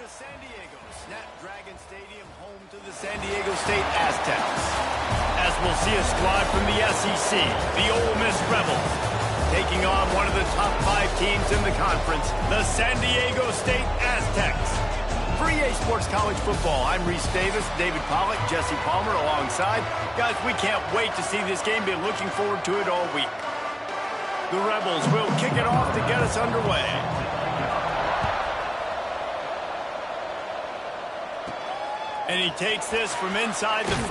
San Diego Snapdragon Stadium, home to the San Diego State Aztecs. As we'll see a squad from the SEC, the Ole Miss Rebels, taking on one of the top 5 teams in the conference, the San Diego State Aztecs. For EA Sports College Football, I'm Reese Davis, David Pollack, Jesse Palmer alongside. Guys, we can't wait to see this game. Been looking forward to it all week. The Rebels will kick it off to get us underway. And he takes this from inside the 5.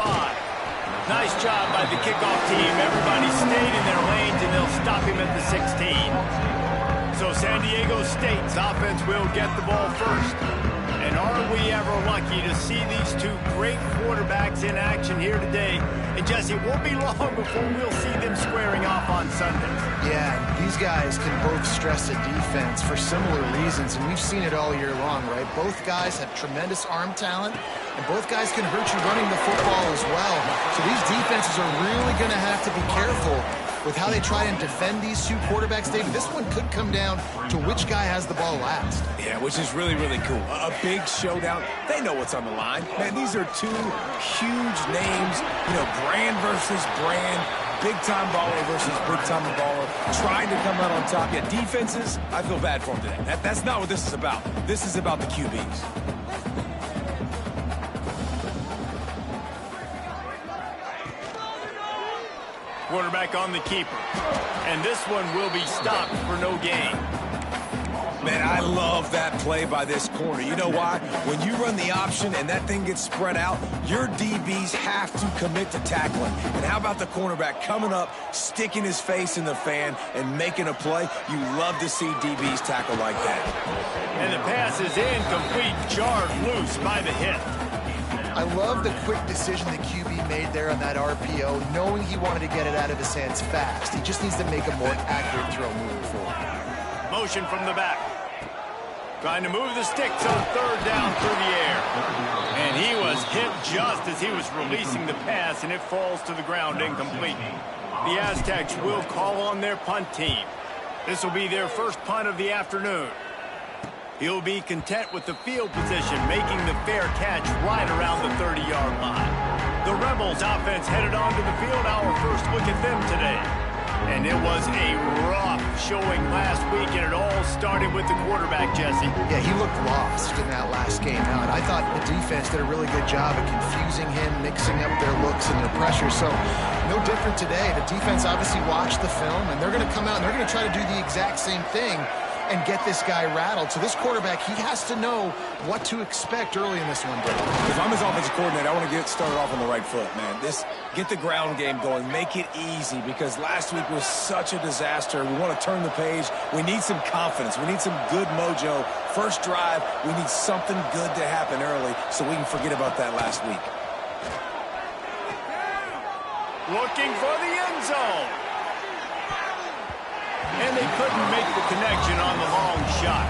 Nice job by the kickoff team. Everybody stayed in their lanes, and they'll stop him at the 16. So San Diego State's offense will get the ball first. And are we ever lucky to see these two great quarterbacks in action here today? And Jesse, it won't be long before we'll see them squaring off on Sundays. Yeah, these guys can both stress a defense for similar reasons, and we've seen it all year long, right? Both guys have tremendous arm talent, and both guys can hurt you running the football as well. So these defenses are really going to have to be careful with how they try and defend these two quarterbacks. David, this one could come down to which guy has the ball last. Yeah, which is really, really cool. A big showdown. They know what's on the line. Man, these are two huge names, brand versus brand, big-time baller versus big-time baller, trying to come out on top. Yeah, defenses, I feel bad for them today. That's not what this is about. This is about the QBs. Quarterback on the keeper. And this one will be stopped for no gain. Man, I love that play by this corner. You know why? When you run the option and that thing gets spread out, your DBs have to commit to tackling. And how about the cornerback coming up, sticking his face in the fan, and making a play? You love to see DBs tackle like that. And the pass is incomplete, jarred loose by the hit. I love the quick decision the QB made there on that RPO, knowing he wanted to get it out of his hands fast. He just needs to make a more accurate throw moving forward. Motion from the back. Trying to move the sticks on third down through the air. And he was hit just as he was releasing the pass, and it falls to the ground incomplete. The Aztecs will call on their punt team. This will be their first punt of the afternoon. He'll be content with the field position, making the fair catch right around the 30-yard line. The Rebels offense headed onto the field. Our first look at them today. And it was a rough showing last week, and it all started with the quarterback, Jesse. Yeah, he looked lost in that last game out. I thought the defense did a really good job of confusing him, mixing up their looks and their pressure. So no different today. The defense obviously watched the film, and they're going to come out and they're going to try to do the exact same thing and get this guy rattled. So this quarterback, he has to know what to expect early in this one, Dave. If I'm his offensive coordinator, I want to get started off on the right foot, man. Get the ground game going. Make it easy, because last week was such a disaster. We want to turn the page. We need some confidence. We need some good mojo. First drive, we need something good to happen early so we can forget about that last week. Looking for the end zone. And they couldn't make the connection on the long shot.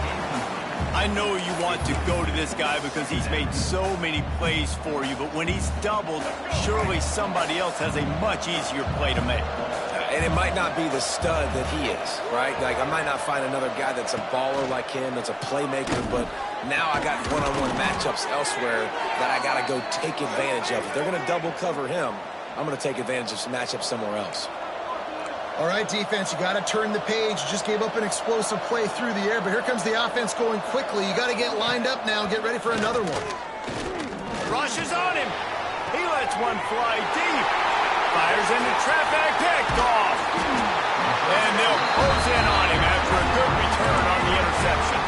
I know you want to go to this guy because he's made so many plays for you, but when he's doubled, surely somebody else has a much easier play to make. And it might not be the stud that he is, right? Like, I might not find another guy that's a baller like him, that's a playmaker, but now I got one-on-one matchups elsewhere that I got to go take advantage of. If they're going to double cover him, I'm going to take advantage of some matchups somewhere else. All right, defense, you got to turn the page. You just gave up an explosive play through the air, but here comes the offense going quickly. You got to get lined up now and get ready for another one. Rushes on him. He lets one fly deep. Fires into traffic, picked off. And they'll close in on him after a good return on the interception.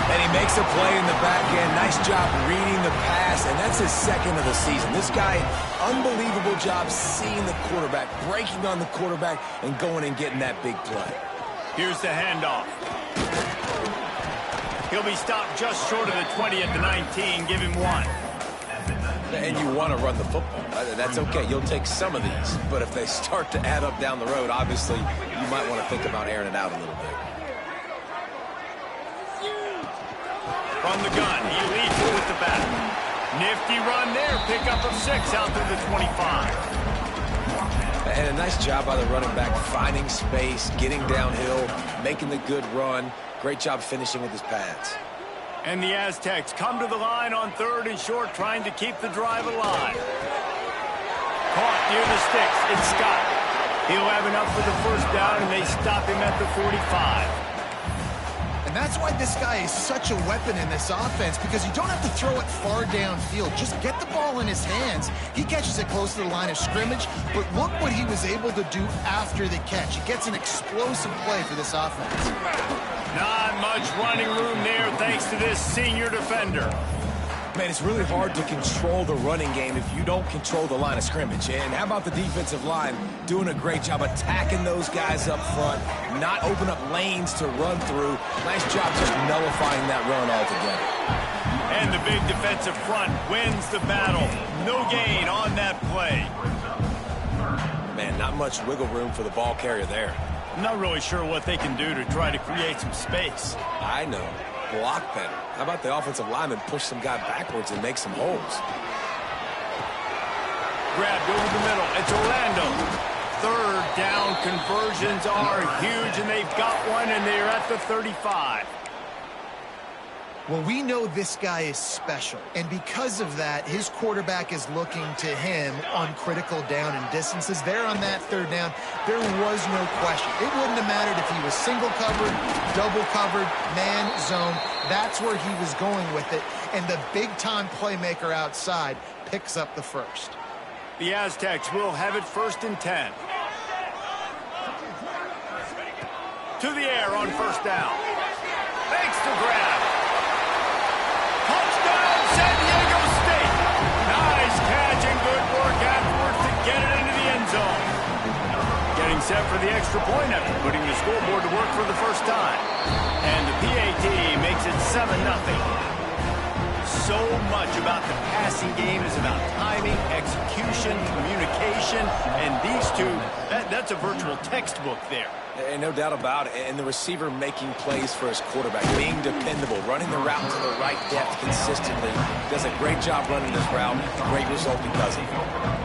And he makes a play in the back end. Nice job reading the pass, and that's his second of the season. This guy, unbelievable job seeing the quarterback, breaking on the quarterback, and going and getting that big play. Here's the handoff. He'll be stopped just short of the 20 at the 19. Give him one. And you want to run the football. That's okay. You'll take some of these. But if they start to add up down the road, obviously, you might want to think about airing it out a little bit. From the gun, he leads it with the bat. Nifty run there, pickup of 6 out through the 25. And a nice job by the running back, finding space, getting downhill, making the good run. Great job finishing with his pads. And the Aztecs come to the line on 3rd and short, trying to keep the drive alive. Caught near the sticks. It's Scott. He'll have enough for the first down, and they stop him at the 45. And that's why this guy is such a weapon in this offense, because you don't have to throw it far downfield. Just get the ball in his hands. He catches it close to the line of scrimmage, but look what he was able to do after the catch. He gets an explosive play for this offense. Not much running room there thanks to this senior defender. Man, it's really hard to control the running game if you don't control the line of scrimmage. And how about the defensive line doing a great job attacking those guys up front, not open up lanes to run through. Nice job just nullifying that run altogether. And the big defensive front wins the battle. No gain on that play. Man, not much wiggle room for the ball carrier there. I'm not really sure what they can do to try to create some space. I know. Block better. How about the offensive lineman push some guy backwards and make some holes? Grabbed over the middle. It's Orlando. 3rd down conversions are huge, and they've got one, and they're at the 35. Well, we know this guy is special, and because of that, his quarterback is looking to him on critical down and distances. There on that 3rd down, there was no question. It wouldn't have mattered if he was single covered, double covered, man, zone. That's where he was going with it, and the big-time playmaker outside picks up the first. The Aztecs will have it 1st and 10. To the air on 1st down. Makes the grab. Touchdown, San Diego State. Nice catch and good work afterwards to get it into the end zone. Getting set for the extra point after putting the scoreboard to work for the first time. And the PAT makes it 7-0. So much about the passing game is about timing, execution, communication, and these two, that's a virtual textbook there. And no doubt about it. And the receiver making plays for his quarterback, being dependable, running the route to the right depth consistently. Does a great job running this route. Great result because of it.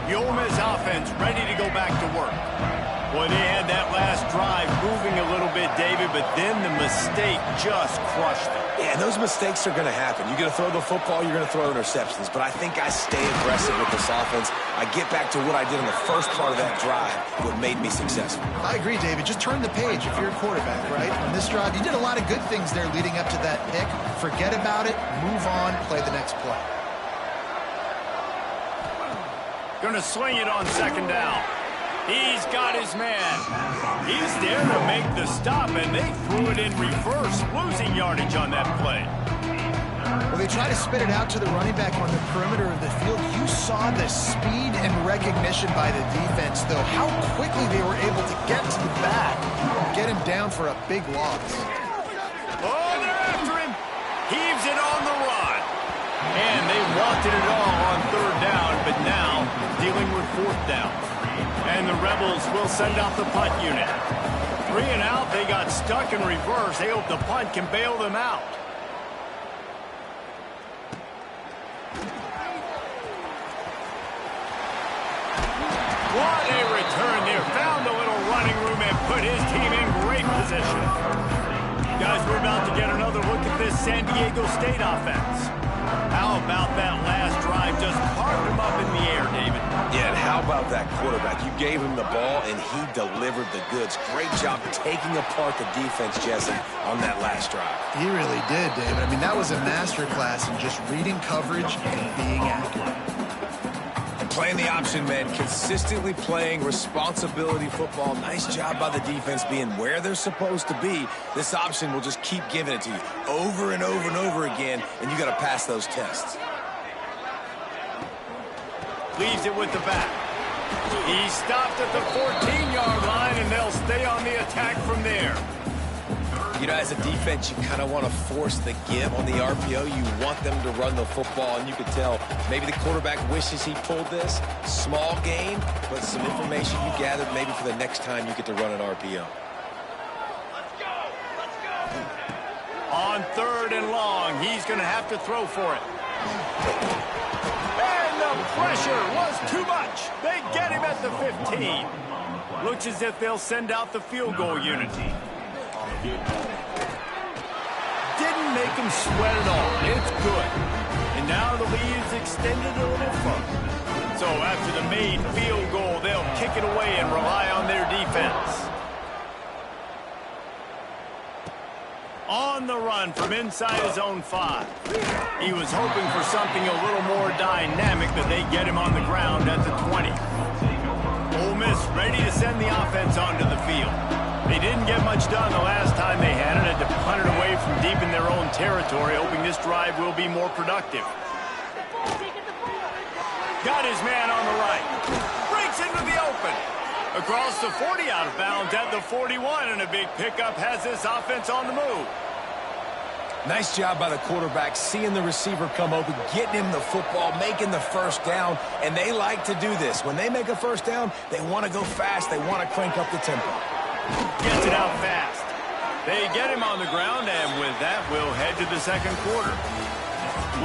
The Ole Miss offense ready to go back to work. Well, they had that last drive moving a little bit, David, but then the mistake just crushed them. Yeah, and those mistakes are going to happen. You're going to throw the football, you're going to throw interceptions. But I think I stay aggressive with this offense. I get back to what I did in the first part of that drive, what made me successful. I agree, David. Just turn the page if you're a quarterback, right? On this drive, you did a lot of good things there leading up to that pick. Forget about it, move on, play the next play. Going to swing it on 2nd down. He's got his man. He's there to make the stop, and they threw it in reverse, losing yardage on that play. Well, they try to spit it out to the running back on the perimeter of the field. You saw the speed and recognition by the defense, though. How quickly they were able to get to the back and get him down for a big loss. Oh, they're after him. Heaves it on the run. And they wanted it all on 3rd down, but now dealing with 4th down. And the Rebels will send out the punt unit. 3 and out, they got stuck in reverse. They hope the punt can bail them out. What a return there. Found a little running room and put his team in great position. Guys, we're about to get another look at this San Diego State offense. How about that last drive? Just carved him up in the air, David. Yeah, and how about that quarterback? You gave him the ball, and he delivered the goods. Great job taking apart the defense, Jesse, on that last drive. He really did, David. I mean, that was a masterclass in just reading coverage and being accurate. Playing the option, man, consistently playing responsibility football. Nice job by the defense being where they're supposed to be. This option will just keep giving it to you over and over and over again, and you got to pass those tests. Leaves it with the back. He stopped at the 14-yard line, and they'll stay on the attack from there. You know, as a defense, you kind of want to force the give on the RPO. You want them to run the football, and you could tell maybe the quarterback wishes he pulled this. Small gain, but some information you gathered maybe for the next time you get to run an RPO. On 3rd and long, he's going to have to throw for it. And the pressure was too much. They get him at the 15. Looks as if they'll send out the field goal unit. Didn't Didn't make them sweat at all. It's good. And now the lead is extended a little further. So after the made field goal, they'll kick it away and rely on their defense. On the run from inside his own 5. He was hoping for something a little more dynamic, but they get him on the ground at the 20. Ole Miss ready to send the offense onto the field. They didn't get much done the last time they had it. Had to punt it away from deep in their own territory, hoping this drive will be more productive. Got his man on the right. Breaks into the open. Across the 40, out of bounds at the 41, and a big pickup has this offense on the move. Nice job by the quarterback, seeing the receiver come open, getting him the football, making the first down, and they like to do this. When they make a first down, they want to go fast. They want to crank up the tempo. Gets it out fast. They get him on the ground, and with that, we'll head to the second quarter.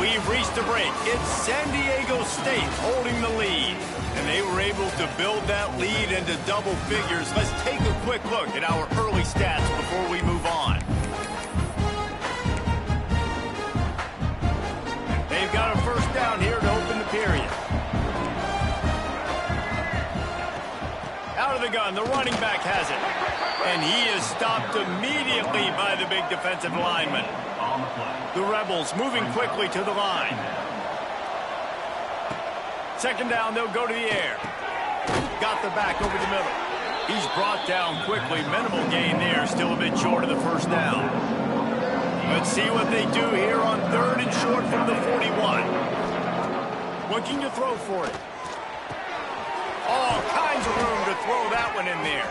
We've reached the break. It's San Diego State holding the lead, and they were able to build that lead into double figures. Let's take a quick look at our early stats before we move on. They've got a first down here to open the period. Out of the gun, the running back has it. And he is stopped immediately by the big defensive lineman. The Rebels moving quickly to the line. Second down, they'll go to the air. Got the back over the middle. He's brought down quickly. Minimal gain there, still a bit short of the first down. Let's see what they do here on third and short from the 41. Looking to throw for it. All kinds of room to throw that one in there.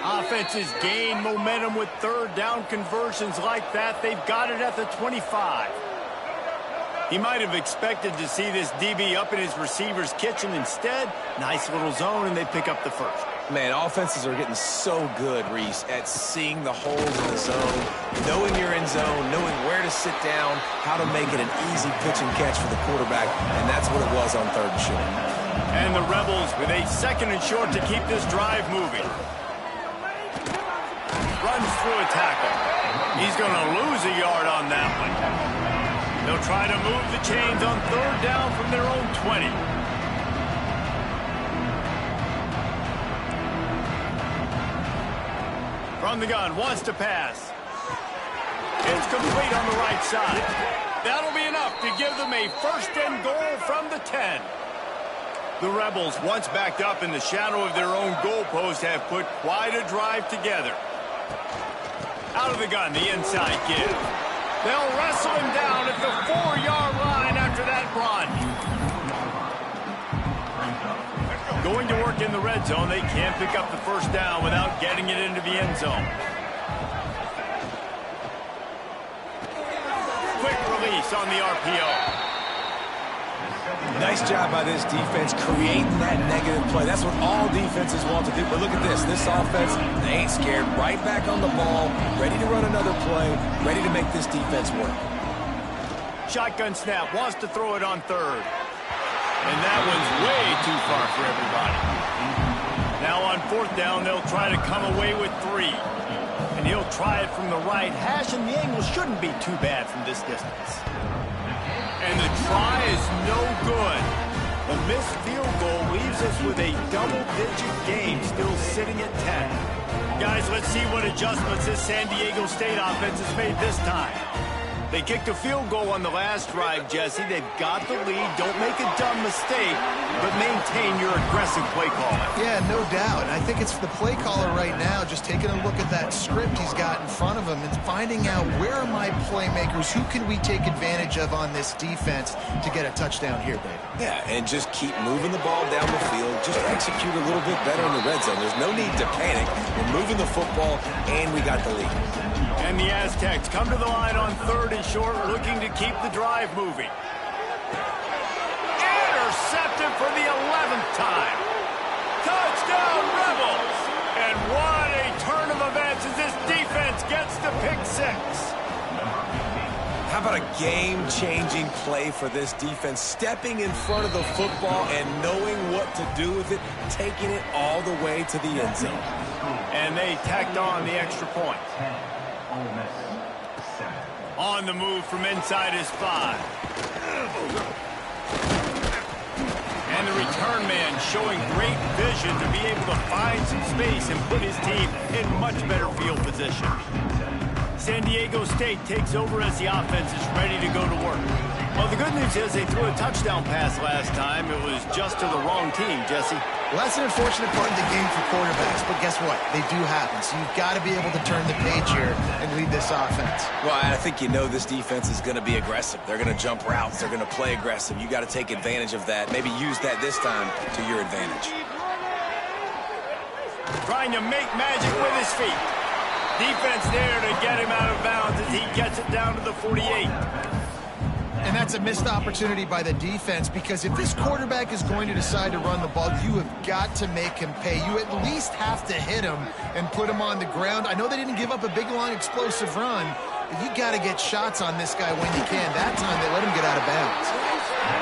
Offenses gain momentum with third down conversions like that. They've got it at the 25. He might have expected to see this DB up in his receiver's kitchen. Instead, nice little zone, and they pick up the first. Man, offenses are getting so good, Reese, at seeing the holes in the zone, knowing you're in zone, knowing where to sit down, how to make it an easy pitch and catch for the quarterback, and that's what it was on third and short. And the Rebels with a second and short to keep this drive moving. Runs through a tackle. He's going to lose a yard on that one. They'll try to move the chains on third down from their own 20. From the gun, wants to pass. It's complete on the right side. That'll be enough to give them a first and goal from the 10. The Rebels, once backed up in the shadow of their own goalpost, have put quite a drive together. Out of the gun, the inside give. They'll wrestle him down at the 4-yard line after that run. Going to work in the red zone, they can't pick up the first down without getting it into the end zone. Quick release on the RPO. Nice job by this defense creating that negative play. That's what all defenses want to do. But look at this. This offense, they ain't scared. Right back on the ball, ready to run another play, ready to make this defense work. Shotgun snap, wants to throw it on third. And that one's way too far for everybody. Now on fourth down, they'll try to come away with 3. And he'll try it from the right hash, and the angle shouldn't be too bad from this distance. And the try is no good. The missed field goal leaves us with a double-digit game, still sitting at 10. Guys, let's see what adjustments this San Diego State offense has made this time. They kicked a field goal on the last drive, Jesse. They've got the lead. Don't make a dumb mistake, but maintain your aggressive play calling. Yeah, no doubt. And I think it's the play caller right now just taking a look at that script he's got in front of him and finding out where are my playmakers, who can we take advantage of on this defense to get a touchdown here, baby. Yeah, and just keep moving the ball down the field. Just execute a little bit better in the red zone. There's no need to panic. We're moving the football, and we got the lead. And the Aztecs come to the line on third and short, looking to keep the drive moving. Intercepted for the 11th time. Touchdown, Rebels! And what a turn of events as this defense gets the pick 6. How about a game-changing play for this defense? Stepping in front of the football and knowing what to do with it, taking it all the way to the end zone. And they tacked on the extra point. On the move from inside his 5. And the return man showing great vision to be able to find some space and put his team in much better field position. San Diego State takes over as the offense is ready to go to work. Well, the good news is they threw a touchdown pass last time. It was just to the wrong team, Jesse. Well, that's an unfortunate part of the game for quarterbacks, but guess what? They do happen, so you've got to be able to turn the page here and lead this offense. Well, I think you know this defense is going to be aggressive. They're going to jump routes. They're going to play aggressive. You got to take advantage of that. Maybe use that this time to your advantage. Trying to make magic with his feet. Defense there to get him out of bounds as he gets it down to the 48. And that's a missed opportunity by the defense, because if this quarterback is going to decide to run the ball, you have got to make him pay. You at least have to hit him and put him on the ground. I know they didn't give up a big, long, explosive run, but you got to get shots on this guy when you can. That time, they let him get out of bounds.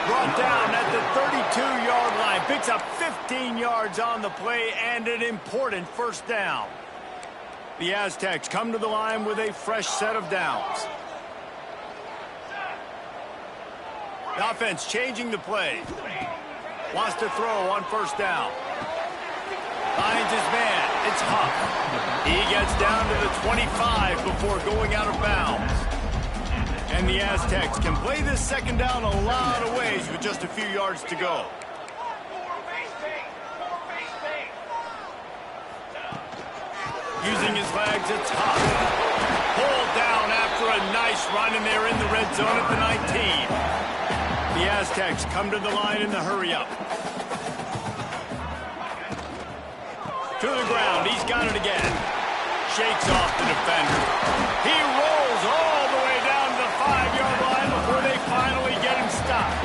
Brought down at the 32-yard line. Picks up 15 yards on the play and an important first down. The Aztecs come to the line with a fresh set of downs. The offense changing the play. Wants to throw on first down. Finds his man. It's Huff. He gets down to the 25 before going out of bounds. And the Aztecs can play this second down a lot of ways with just a few yards to go. Using his legs, it's Huff. Pulled down after a nice run, and they're in the red zone at the 19. The Aztecs come to the line in the hurry-up. To the ground. He's got it again. Shakes off the defender. He rolls all the way down to the 5-yard line before they finally get him stopped.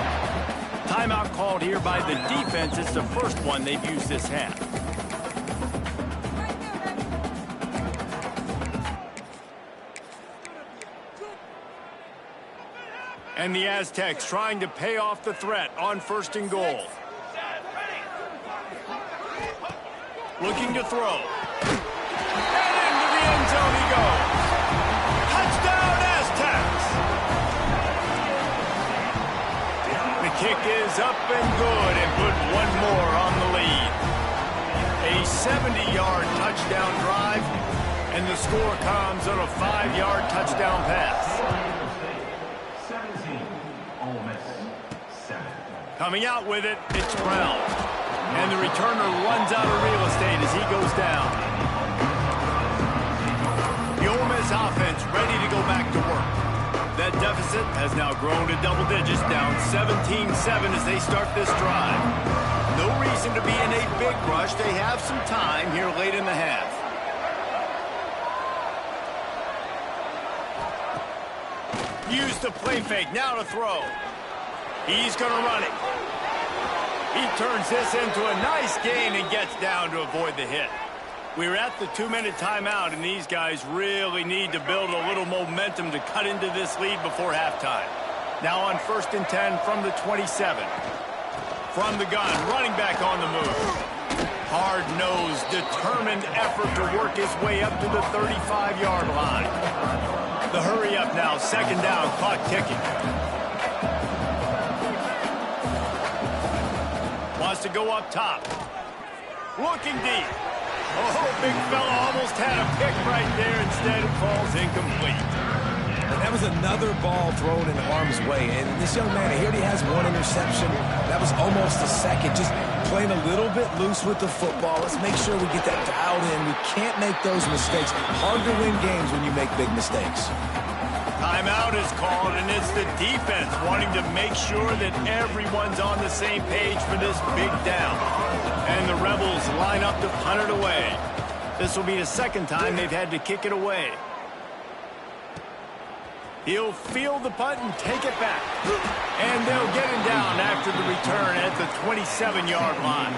Timeout called here by the defense. It's the first one they've used this half. And the Aztecs trying to pay off the threat on 1st and goal. Looking to throw. And into the end zone he goes. Touchdown, Aztecs! The kick is up and good and put one more on the lead. A 70-yard touchdown drive, and the score comes on a 5-yard touchdown pass. Coming out with it, it's Brown. And the returner runs out of real estate as he goes down. The Ole Miss offense ready to go back to work. That deficit has now grown to double digits, down 17-7 as they start this drive. No reason to be in a big rush. They have some time here late in the half. Use the play fake, now to throw. He's going to run it. He turns this into a nice gain and gets down to avoid the hit. We're at the 2-minute timeout, and these guys really need to build a little momentum to cut into this lead before halftime. Now on 1st and 10 from the 27. From the gun, running back on the move. Hard-nosed, determined effort to work his way up to the 35-yard line. The hurry up now, 2nd down, clock ticking. Wants to go up top. Looking deep. Oh, big fella almost had a pick right there. Instead, it falls incomplete. And that was another ball thrown in harm's way. And this young man, he already has one interception. That was almost a second. Just playing a little bit loose with the football. Let's make sure we get that dialed in. We can't make those mistakes. Hard to win games when you make big mistakes. Timeout is called, and it's the defense wanting to make sure that everyone's on the same page for this big down. And the Rebels line up to punt it away. This will be the 2nd time they've had to kick it away. He'll field the punt and take it back. And they'll get him down after the return at the 27-yard line.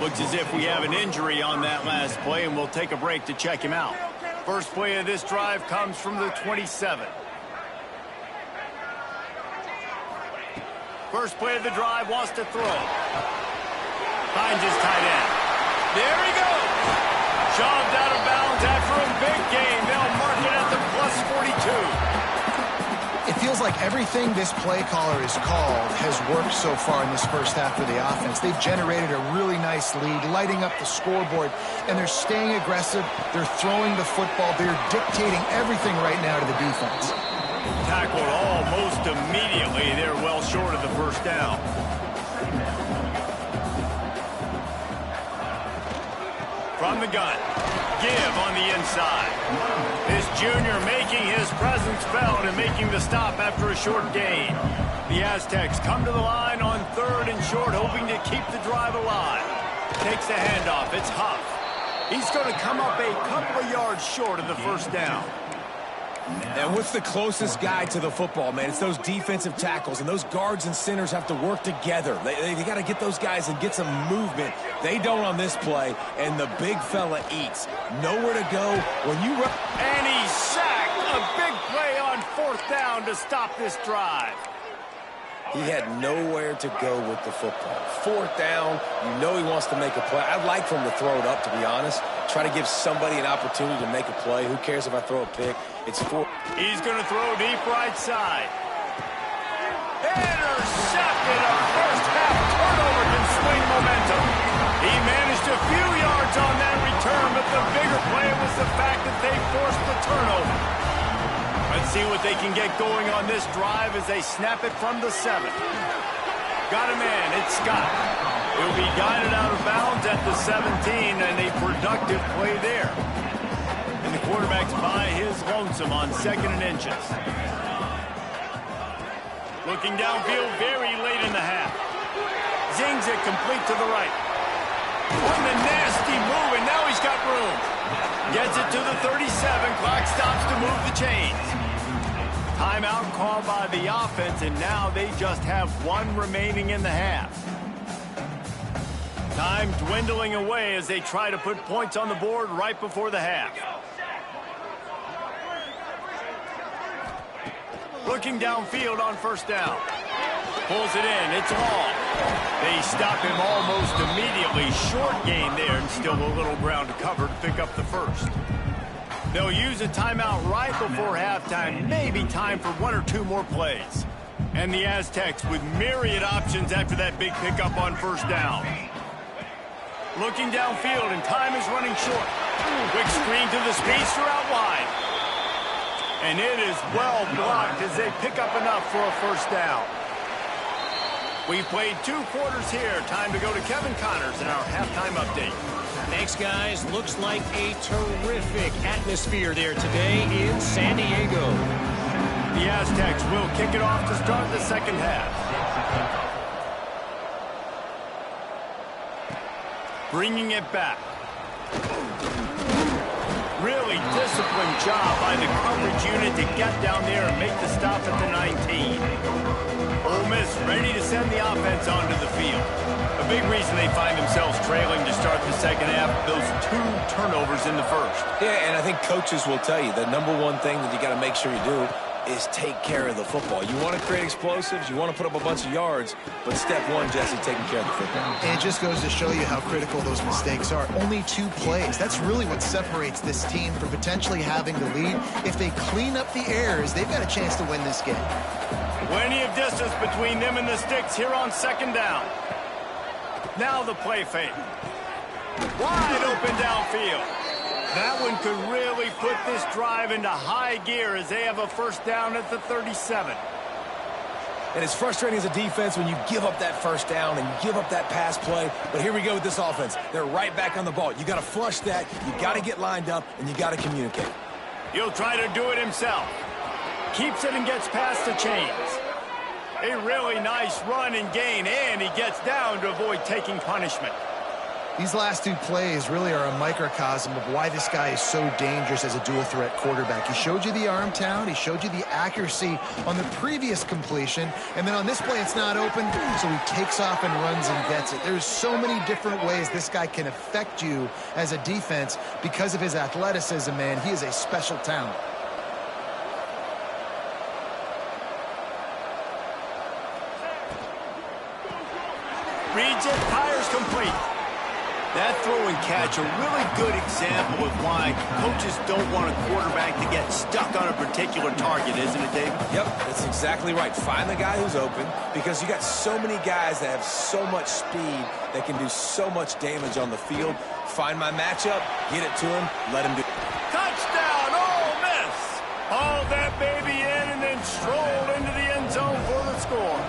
Looks as if we have an injury on that last play, and we'll take a break to check him out. First play of this drive comes from the 27. First play of the drive, wants to throw. Finds his tight end. There he goes. Shoved out of bounds after a big gain. They'll mark it at the +42. feels like everything this play caller has called has worked so far in this first half for the offense. They've generated a really nice lead, lighting up the scoreboard, and they're staying aggressive. They're throwing the football. They're dictating everything right now to the defense. Tackled almost immediately. They're well short of the first down. From the gun, give on the inside. This junior making his presence felt and making the stop after a short gain. The Aztecs come to the line on 3rd and short, hoping to keep the drive alive. Takes the handoff. It's Huff. He's going to come up a couple of yards short of the first down. And what's the closest guy to the football, man? It's those defensive tackles, and those guards and centers have to work together. They got to get those guys and get some movement. They don't on this play, and the big fella eats. Nowhere to go when you run. And he's sacked. A big play on 4th down to stop this drive. He had nowhere to go with the football. 4th down, you know he wants to make a play. I'd like for him to throw it up, to be honest. Try to give somebody an opportunity to make a play. Who cares if I throw a pick? It's 4. He's going to throw deep right side. Intercepted. A first half turnover can swing momentum. He managed a few yards on that return, but the bigger play was the fact that they forced the turnover. Let's see what they can get going on this drive as they snap it from the 7. Got a man. It's Scott. He'll be guided out of bounds at the 17, and a productive play there. And the quarterback's by his lonesome on 2nd and inches. Looking downfield very late in the half. Zings it complete to the right. On the nasty move, and now he's got room. Gets it to the 37. Clock stops to move the chains. Timeout called by the offense, and now they just have 1 remaining in the half. Time dwindling away as they try to put points on the board right before the half. Looking downfield on 1st down. Pulls it in. It's long. They stop him almost immediately. Short gain there, and still a little ground to cover to pick up the first. They'll use a timeout right before halftime. Maybe time for 1 or 2 more plays. And the Aztecs with myriad options after that big pickup on 1st down. Looking downfield, and time is running short. Quick screen to the speedster out wide. And it is well blocked as they pick up enough for a first down. We've played 2 quarters here. Time to go to Kevin Connors in our halftime update. Thanks, guys. Looks like a terrific atmosphere there today in San Diego. The Aztecs will kick it off to start the second half. Bringing it back. Really disciplined job by the coverage unit to get down there and make the stop at the 19. Ole Miss ready to send the offense onto the field. A big reason they find themselves trailing to start the second half, those 2 turnovers in the first. Yeah, and I think coaches will tell you the #1 thing that you got to make sure you do is take care of the football. You want to create explosives, you want to put up a bunch of yards, but step 1, Jesse, taking care of the football. And it just goes to show you how critical those mistakes are. Only 2 plays. That's really what separates this team from potentially having the lead. If they clean up the errors, they've got a chance to win this game. Plenty of distance between them and the sticks here on 2nd down. Now the play fake. Wide open downfield. That one could really put this drive into high gear as they have a first down at the 37. And it's frustrating as a defense when you give up that first down and you give up that pass play. But here we go with this offense. They're right back on the ball. You got to flush that. You got to get lined up, and you got to communicate. He'll try to do it himself. Keeps it and gets past the chains. A really nice run and gain, and he gets down to avoid taking punishment. These last 2 plays really are a microcosm of why this guy is so dangerous as a dual-threat quarterback. He showed you the arm talent. He showed you the accuracy on the previous completion. And then on this play, it's not open, so he takes off and runs and gets it. There's so many different ways this guy can affect you as a defense because of his athleticism, man. He is a special talent. Reads it, fires complete. That throw and catch, a really good example of why coaches don't want a quarterback to get stuck on a particular target, isn't it, Dave? Yep, that's exactly right. Find the guy who's open, because you got so many guys that have so much speed that can do so much damage on the field. Find my matchup, get it to him, let him do it. Touchdown, Ole Miss! Hauled that baby in and then strolled into the end zone for the score.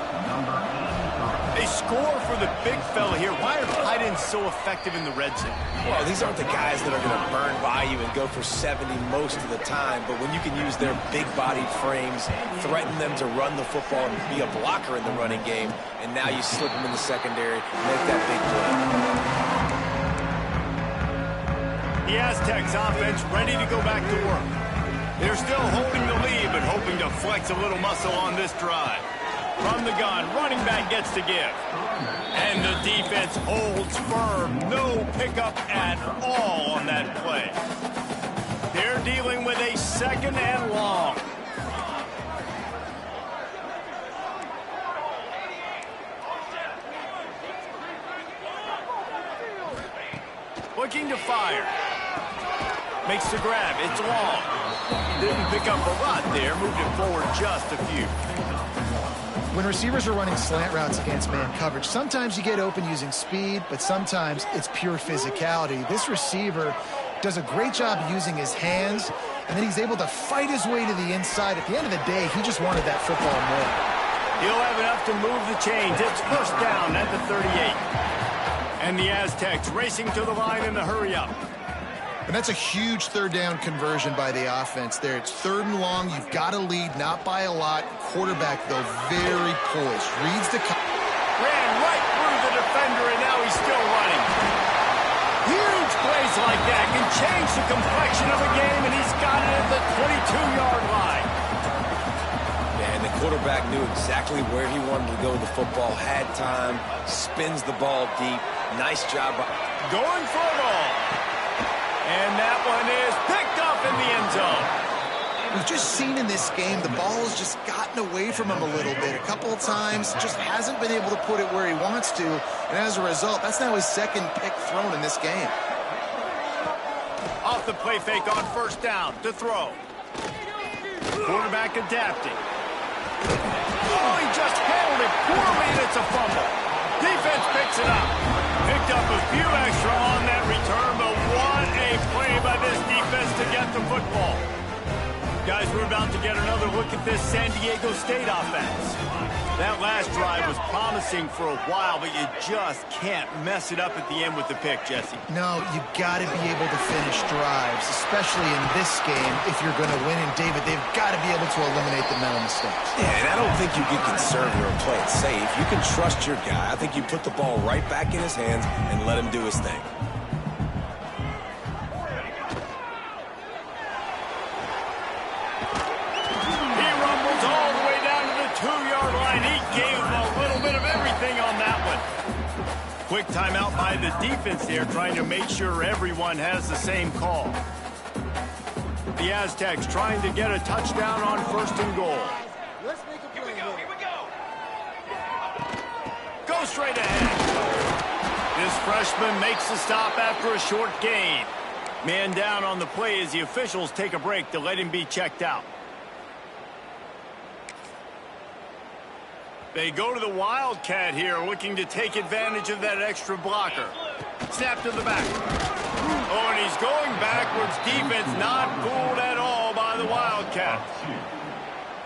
They score for the big fella here. Why are tight ends so effective in the red zone? Well, these aren't the guys that are going to burn by you and go for 70 most of the time, but when you can use their big-bodied frames, threaten them to run the football and be a blocker in the running game, and now you slip them in the secondary, make that big play. The Aztecs offense ready to go back to work. They're still holding the lead, but hoping to flex a little muscle on this drive. From the gun, running back gets to give. And the defense holds firm. No pickup at all on that play. They're dealing with a second and long. Looking to fire. Makes the grab. It's long. Didn't pick up a lot there. Moved it forward just a few. When receivers are running slant routes against man coverage, sometimes you get open using speed, but sometimes it's pure physicality. This receiver does a great job using his hands, and then he's able to fight his way to the inside. At the end of the day, he just wanted that football more. He'll have enough to move the chains. It's first down at the 38. And the Aztecs racing to the line in the hurry-up. And that's a huge third down conversion by the offense there. It's third and long. You've got to lead, not by a lot. Quarterback, though, very poised. Reads the... Ran right through the defender, and now he's still running. Huge plays like that can change the complexion of a game, and he's got it at the 22-yard line. Yeah, and the quarterback knew exactly where he wanted to go with the football, had time, spins the ball deep. Nice job. Going for it all. And that one is picked up in the end zone. We've just seen in this game the ball has just gotten away from him a little bit. A couple of times, just hasn't been able to put it where he wants to. And as a result, that's now his second pick thrown in this game. Off the play fake on first down to throw. Quarterback adapting. Oh, he just handled it poorly, and it's a fumble. Defense picks it up. Picked up a few extra on that return, but what a play by this defense to get the football. Guys, we're about to get another look at this San Diego State offense. That last drive was promising for a while, but you just can't mess it up at the end with the pick, Jesse. No, you got to be able to finish drives, especially in this game if you're going to win. And, David, they've got to be able to eliminate the mental mistakes. Yeah, and I don't think you get conservative or play it safe. You can trust your guy. I think you put the ball right back in his hands and let him do his thing. Quick timeout by the defense there, trying to make sure everyone has the same call. The Aztecs trying to get a touchdown on first and goal. Here we go. Go straight ahead. This freshman makes the stop after a short gain. Man down on the play as the officials take a break to let him be checked out. They go to the Wildcat here, looking to take advantage of that extra blocker. Snap to the back. Oh, and he's going backwards. Defense not fooled at all by the Wildcat.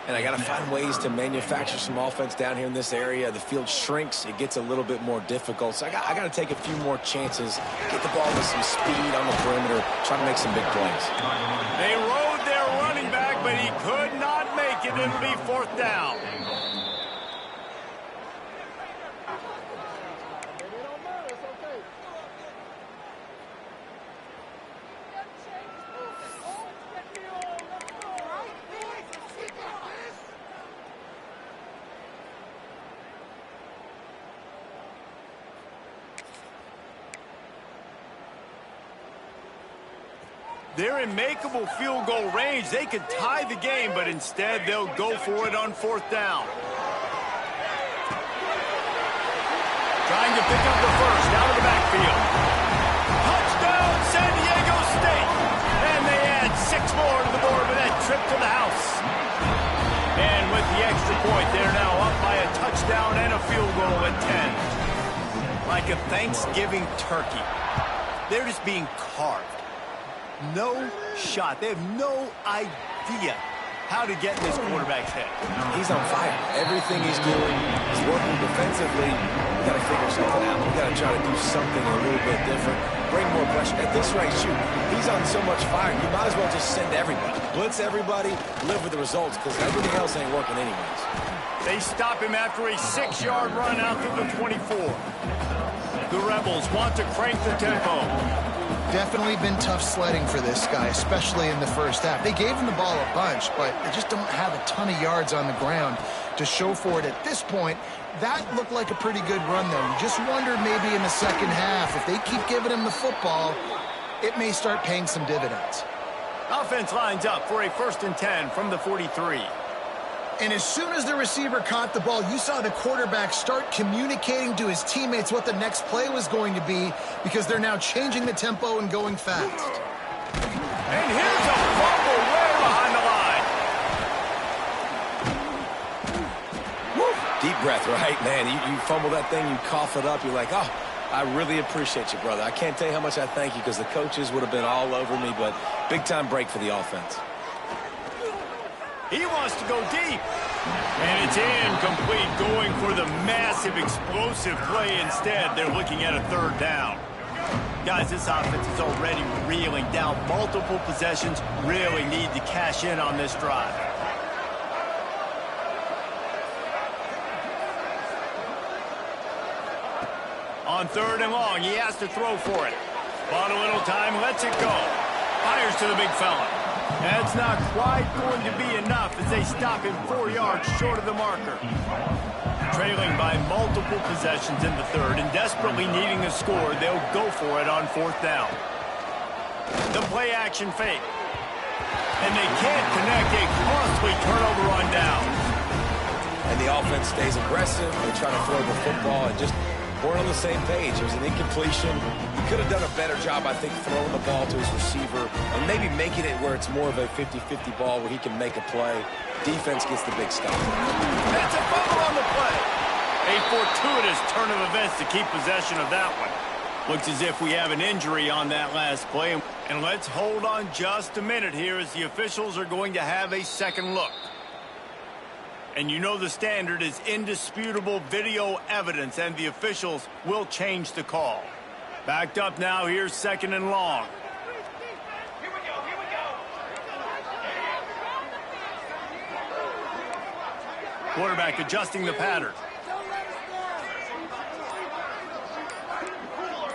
And I got to find ways to manufacture some offense down here in this area. The field shrinks. It gets a little bit more difficult. So I got to take a few more chances, get the ball with some speed on the perimeter, try to make some big plays. They rode their running back, but he could not make it. It'll be fourth down. They're in makeable field goal range. They could tie the game, but instead they'll go for it on fourth down. Trying to pick up the first out of the backfield. trip to the house. And with the extra point, they're now up by a touchdown and a field goal at 10. Like a Thanksgiving turkey, they're just being carved. No shot. They have no idea how to get in this quarterback's head. He's on fire. Everything he's doing is working defensively. We got to figure something out. We got to try to do something a little bit different. Bring more pressure. At this rate, shoot, he's on so much fire, you might as well just send everybody. Blitz everybody, live with the results, because everything else ain't working anyways. They stop him after a 6-yard run out to the 24. The Rebels want to crank the tempo. Definitely been tough sledding for this guy, especially in the first half. They gave him the ball a bunch, but they just don't have a ton of yards on the ground to show for it at this point. That looked like a pretty good run, though. You just wonder maybe in the second half, if they keep giving him the football, it may start paying some dividends. Offense lines up for a 1st and 10 from the 43. And as soon as the receiver caught the ball, you saw the quarterback start communicating to his teammates what the next play was going to be, because they're now changing the tempo and going fast. And here's a fumble way behind the line. Woo. Deep breath, right? Man, you fumble that thing, you cough it up, you're like, oh, I really appreciate you, brother. I can't tell you how much I thank you, because the coaches would have been all over me, but big-time break for the offense. He wants to go deep. And it's incomplete, going for the massive, explosive play instead. They're looking at a 3rd down. Guys, this offense is already reeling down multiple possessions. Really need to cash in on this drive. On 3rd and long, he has to throw for it. Bought a little time, lets it go. Fires to the big fella. That's not quite going to be enough as they stop him 4 yards short of the marker. Trailing by multiple possessions in the 3rd and desperately needing a score, they'll go for it on 4th down. The play action fake. And they can't connect a costly turnover on down. And the offense stays aggressive. They try to throw the football and just weren't on the same page. It was an incompletion. He could have done a better job, I think, throwing the ball to his receiver and maybe making it where it's more of a 50-50 ball where he can make a play. Defense gets the big stop. That's a fumble on the play. A fortuitous turn of events to keep possession of that one. Looks as if we have an injury on that last play. And let's hold on just a minute here as the officials are going to have a second look. And you know the standard is indisputable video evidence, and the officials will change the call. Backed up now, here's 2nd and long. Here we go. Quarterback adjusting the pattern. Don't let us down. Cooler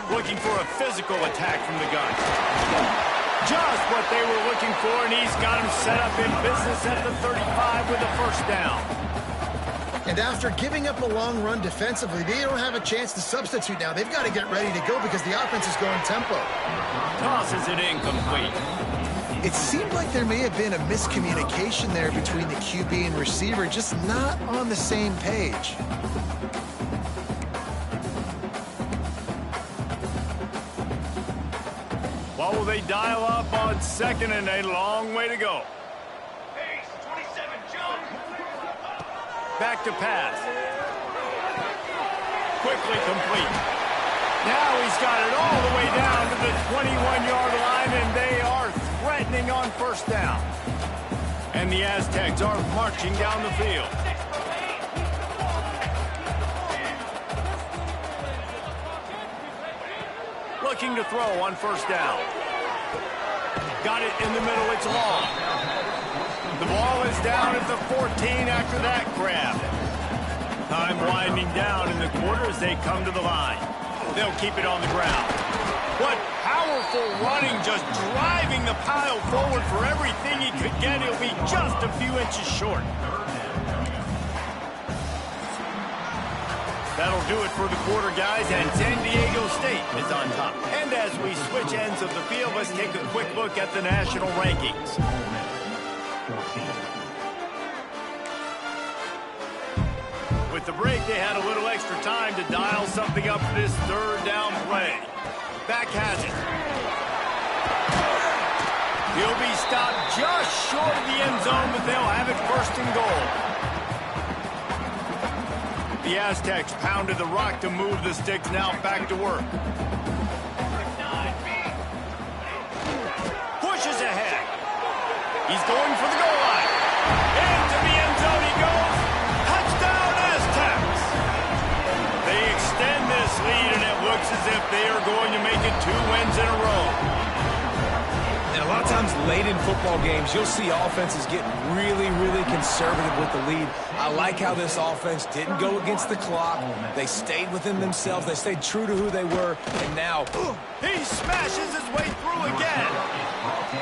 18. Looking for a physical attack from the gun. Just what they were looking for, and he's got him set up in business at the 35 with a 1st down. And after giving up a long run defensively, they don't have a chance to substitute now. They've got to get ready to go because the offense is going tempo. Tosses it incomplete. It seemed like there may have been a miscommunication there between the QB and receiver, just not on the same page. What will they dial up on 2nd and a long way to go? Pace, 27, jump. Back to pass. Quickly complete. Now he's got it all the way down to the 21-yard line, and they are threatening on 1st down. And the Aztecs are marching down the field. Looking to throw on 1st down. Got it in the middle, it's long. The ball is down at the 14 after that grab. Time winding down in the quarter as they come to the line. They'll keep it on the ground. What powerful running, just driving the pile forward for everything he could get. He'll be just a few inches short. That'll do it for the quarter, guys, and San Diego State is on top. And as we switch ends of the field, let's take a quick look at the national rankings. With the break, they had a little extra time to dial something up for this 3rd down play. Back has it. He'll be stopped just short of the end zone, but they'll have it first and goal. The Aztecs pounded the rock to move the sticks, now back to work. Pushes ahead. He's going for the goal line. Into the end zone he goes. Touchdown, Aztecs. They extend this lead, and it looks as if they are going to make it 2 wins in a row. And a lot of times late in football games, you'll see offenses get really, really conservative with the lead. I like how this offense didn't go against the clock. They stayed within themselves. They stayed true to who they were. And now, he smashes his way through again.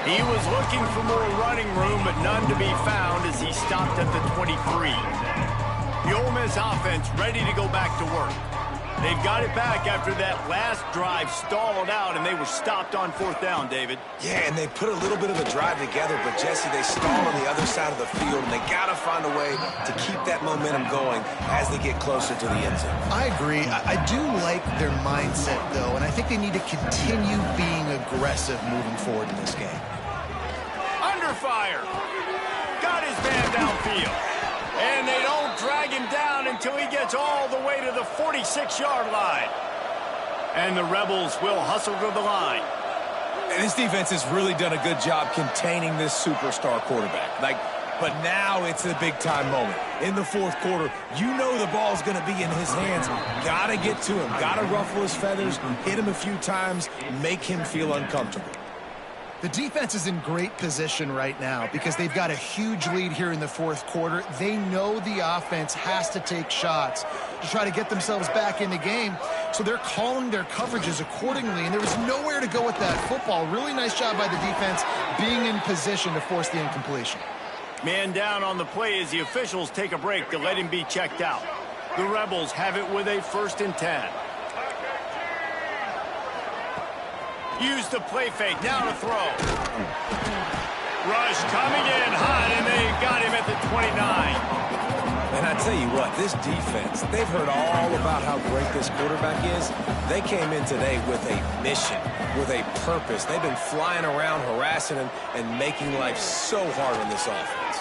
He was looking for more running room, but none to be found as he stopped at the 23. The Ole Miss offense ready to go back to work. They've got it back after that last drive stalled out, and they were stopped on 4th down, David. yeah, and they put a little bit of a drive together, but Jesse, they stall on the other side of the field, and they got to find a way to keep that momentum going as they get closer to the end zone. I agree. I do like their mindset, though, and I think they need to continue being aggressive moving forward in this game. Under fire. Got his man downfield. And they don't drag him down until he gets all the way to the 46-yard line. And the Rebels will hustle to the line. And this defense has really done a good job containing this superstar quarterback. But now it's a big-time moment. In the 4th quarter, you know the ball's going to be in his hands. Got to get to him. Got to ruffle his feathers, hit him a few times, make him feel uncomfortable. The defense is in great position right now because they've got a huge lead here in the 4th quarter. They know the offense has to take shots to try to get themselves back in the game, so they're calling their coverages accordingly, and there was nowhere to go with that football. Really nice job by the defense being in position to force the incompletion. Man down on the play as the officials take a break to let him be checked out. The Rebels have it with a 1st and 10. Use the play fake, now to throw. Rush coming in hot, and they got him at the 29. And I tell you what, this defense, they've heard all about how great this quarterback is. They came in today with a mission, with a purpose. They've been flying around, harassing him, and making life so hard on this offense.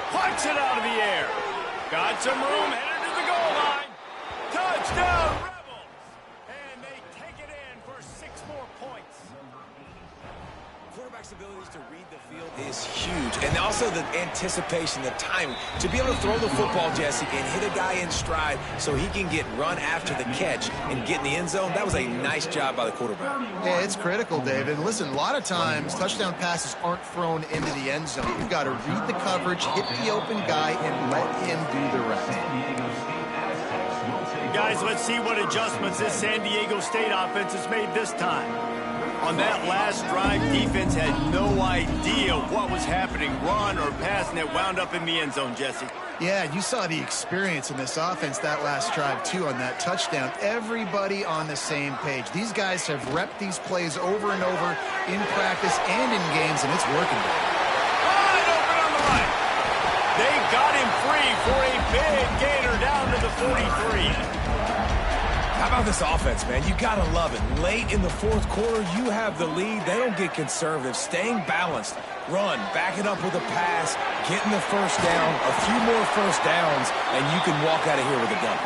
Punts it out of the air. Got some room, headed to the goal line. Touchdown, Rebels! And they take it in for 6 more points. Quarterback's abilities to read the field is huge. And also the anticipation, the timing. To be able to throw the football, Jesse, and hit a guy in stride so he can get run after the catch and get in the end zone, that was a nice job by the quarterback. Yeah, it's critical, David. Listen, a lot of times touchdown passes aren't thrown into the end zone. You've got to read the coverage, hit the open guy, and let him do the rest. Guys, let's see what adjustments this San Diego State offense has made this time. On that last drive, defense had no idea what was happening, run or pass, and it wound up in the end zone, Jesse. Yeah, you saw the experience in this offense that last drive, too, on that touchdown. Everybody on the same page. These guys have repped these plays over and over in practice and in games, and it's working. Wide open on the right. They got him free for a big gainer down to the 43. How about this offense, man? You got to love it. Late in the 4th quarter, you have the lead. They don't get conservative. Staying balanced. Run, back it up with a pass, getting the 1st down, a few more 1st downs, and you can walk out of here with a dub.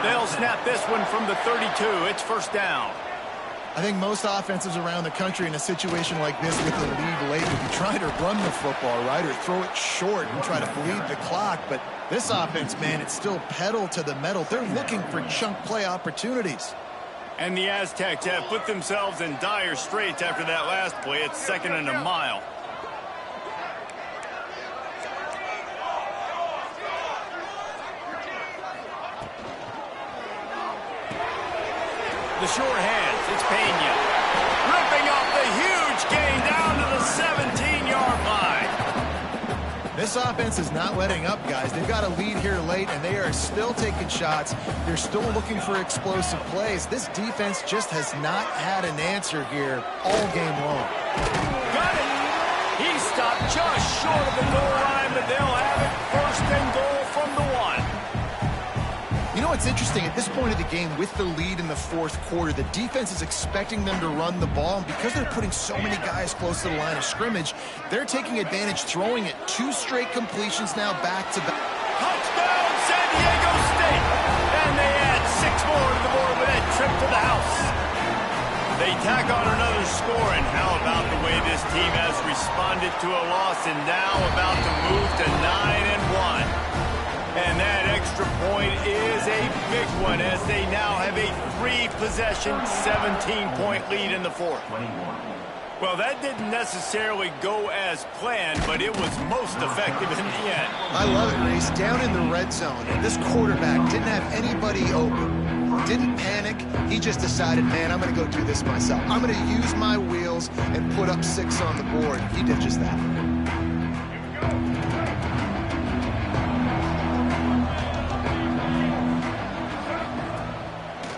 They'll snap this one from the 32. It's 1st down. I think most offenses around the country in a situation like this with the lead late would be trying to run the football, right, or throw it short and try to bleed the clock. But this offense, man, it's still pedal to the metal. They're looking for chunk play opportunities. And the Aztecs have put themselves in dire straits after that last play. It's 2nd and a mile. The short hands, it's Pena. Ripping off the huge gain down to the 17-yard line. This offense is not letting up, guys. They've got a lead here late, and they are still taking shots. They're still looking for explosive plays. This defense just has not had an answer here all game long. Got it. He stopped just short of the goal line, but they'll have it 1st and goal from the 1. You know what's it's interesting. At this point of the game, with the lead in the fourth quarter, the defense is expecting them to run the ball. And because they're putting so many guys close to the line of scrimmage, they're taking advantage, throwing it 2 straight completions now back-to-back. Touchdown, San Diego State! And they add 6 more to the board with that trip to the house. They tack on another score, and how about the way this team has responded to a loss and now about to move to 9-1. And that extra point is a big one as they now have a 3-possession, 17-point lead in the fourth. Well, that didn't necessarily go as planned, but it was most effective in the end. I love it, Reese. Down in the red zone, and this quarterback didn't have anybody open. Didn't panic. He just decided, man, I'm going to go do this myself. I'm going to use my wheels and put up 6 on the board. He did just that.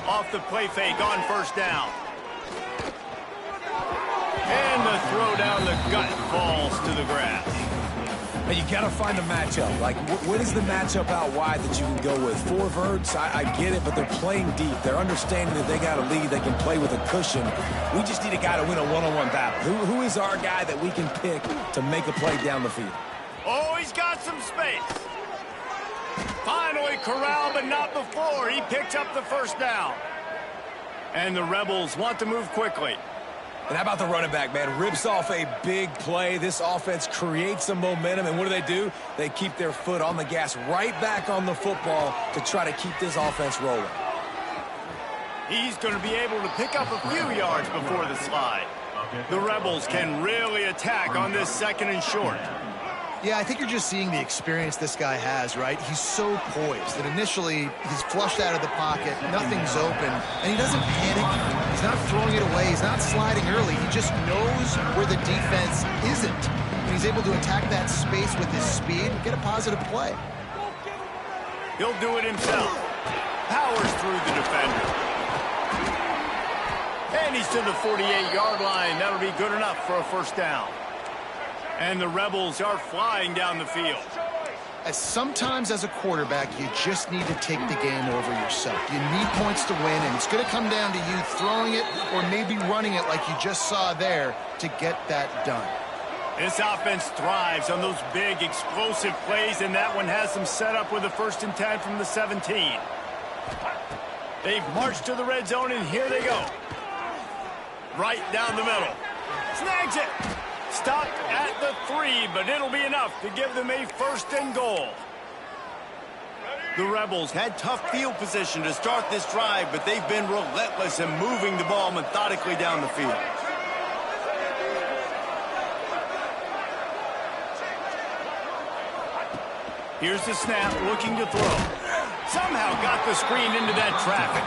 Off the play fake on first down. And the throw down the gut falls to the grass. And you got to find a matchup. Like, what is the matchup out wide that you can go with? 4 verts, I get it, but they're playing deep. They're understanding that they got a lead. They can play with a cushion. We just need a guy to win a one-on-one battle. Who is our guy that we can pick to make a play down the field? Oh, he's got some space. Finally corralled, but not before. He picks up the first down. And the Rebels want to move quickly. And how about the running back, man? Rips off a big play. This offense creates some momentum, and what do? They keep their foot on the gas, right back on the football to try to keep this offense rolling. He's going to be able to pick up a few yards before the slide. The Rebels can really attack on this 2nd and short. Yeah, I think you're just seeing the experience this guy has, right? He's so poised that initially he's flushed out of the pocket, nothing's open, and he doesn't panic. He's not throwing it away. He's not sliding early. He just knows where the defense isn't. And he's able to attack that space with his speed and get a positive play. He'll do it himself. Powers through the defender. And he's to the 48-yard line. That'll be good enough for a first down. And the Rebels are flying down the field. Sometimes as a quarterback, you just need to take the game over yourself. You need points to win, and it's going to come down to you throwing it or maybe running it like you just saw there to get that done. This offense thrives on those big, explosive plays, and that one has them set up with a 1st and 10 from the 17. They've marched to the red zone, and here they go. Right down the middle. Snags it. Stopped at the 3, but it'll be enough to give them a 1st and goal. The Rebels had tough field position to start this drive, but they've been relentless in moving the ball methodically down the field. Here's the snap, looking to throw. Somehow got the screen into that traffic.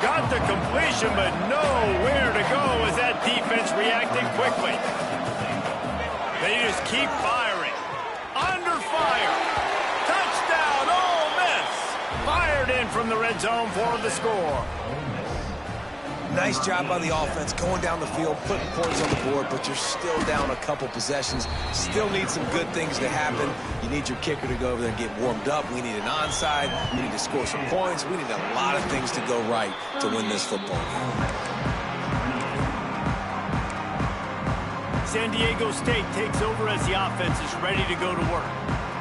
Got the completion, but nowhere to go as that defense reacted quickly. They just keep firing. Under fire. Touchdown, Ole Miss. Fired in from the red zone for the score. Nice job by the offense, going down the field, putting points on the board, but you're still down a couple possessions. Still need some good things to happen. You need your kicker to go over there and get warmed up. We need an onside. We need to score some points. We need a lot of things to go right to win this football game. San Diego State takes over as the offense is ready to go to work.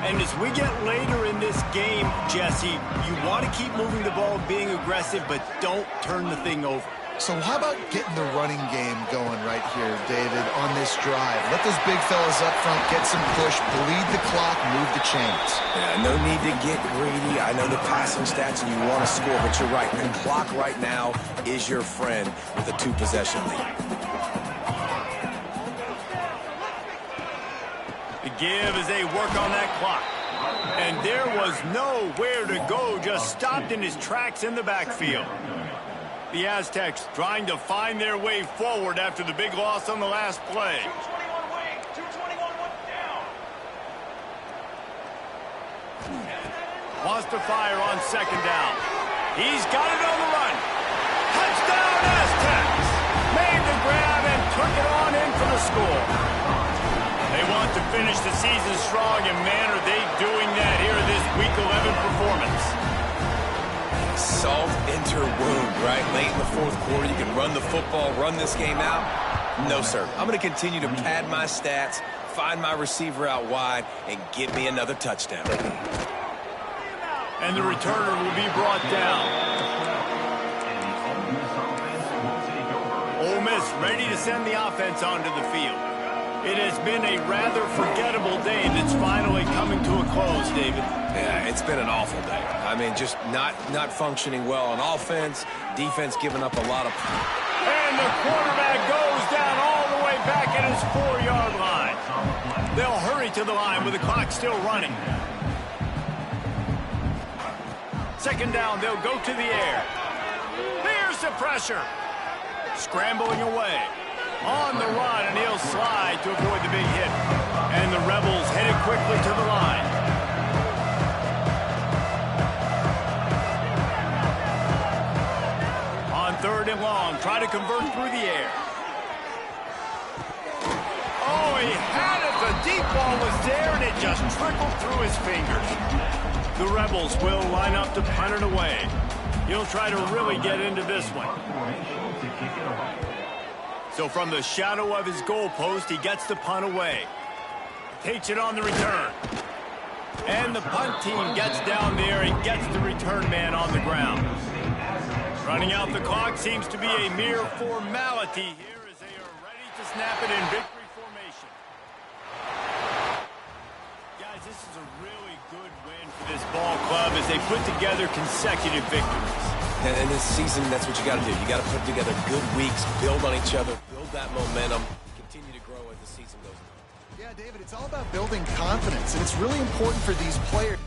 And as we get later in this game, Jesse, you want to keep moving the ball, being aggressive, but don't turn the thing over. So how about getting the running game going right here, David, on this drive? Let those big fellas up front get some push, bleed the clock, move the chains. Yeah, no need to get greedy. I know the passing stats and you want to score, but you're right. The clock right now is your friend with a 2-possession lead. The give as they work on that clock. And there was nowhere to go, just stopped in his tracks in the backfield. The Aztecs trying to find their way forward after the big loss on the last play. 221 wing, 221 down. Wants to fire on 2nd down. He's got it on the run. Touchdown Aztecs! Made the grab and took it on in for the score. They want to finish the season strong, and man, are they doing that here in this Week 11 performance. salt into her wound, right? Late in the fourth quarter, you can run the football, run this game out. No, sir. I'm going to continue to pad my stats, find my receiver out wide, and get me another touchdown. And the returner will be brought down. Ole Miss ready to send the offense onto the field. It has been a rather forgettable day that's finally coming to a close, David. Yeah, it's been an awful day. I mean, just not functioning well on offense, defense giving up a lot of... And the quarterback goes down all the way back at his 4-yard line. They'll hurry to the line with the clock still running. Second down, they'll go to the air. Here's the pressure. Scrambling away. On the run, and he'll slide to avoid the big hit. And the Rebels headed quickly to the line. On third and long, try to convert through the air. Oh, he had it. The deep ball was there, and it just trickled through his fingers. The Rebels will line up to punt it away. He'll try to really get into this one. So from the shadow of his goalpost, he gets the punt away. Takes it on the return. And the punt team gets down there and gets the return man on the ground. Running out the clock seems to be a mere formality here as they are ready to snap it in victory formation. Guys, this is a really good win for this ball club as they put together consecutive victories. And this season, that's what you got to do. You got to put together good weeks, build on each other, build that momentum, continue to grow as the season goes on. Yeah, David, it's all about building confidence, and it's really important for these players.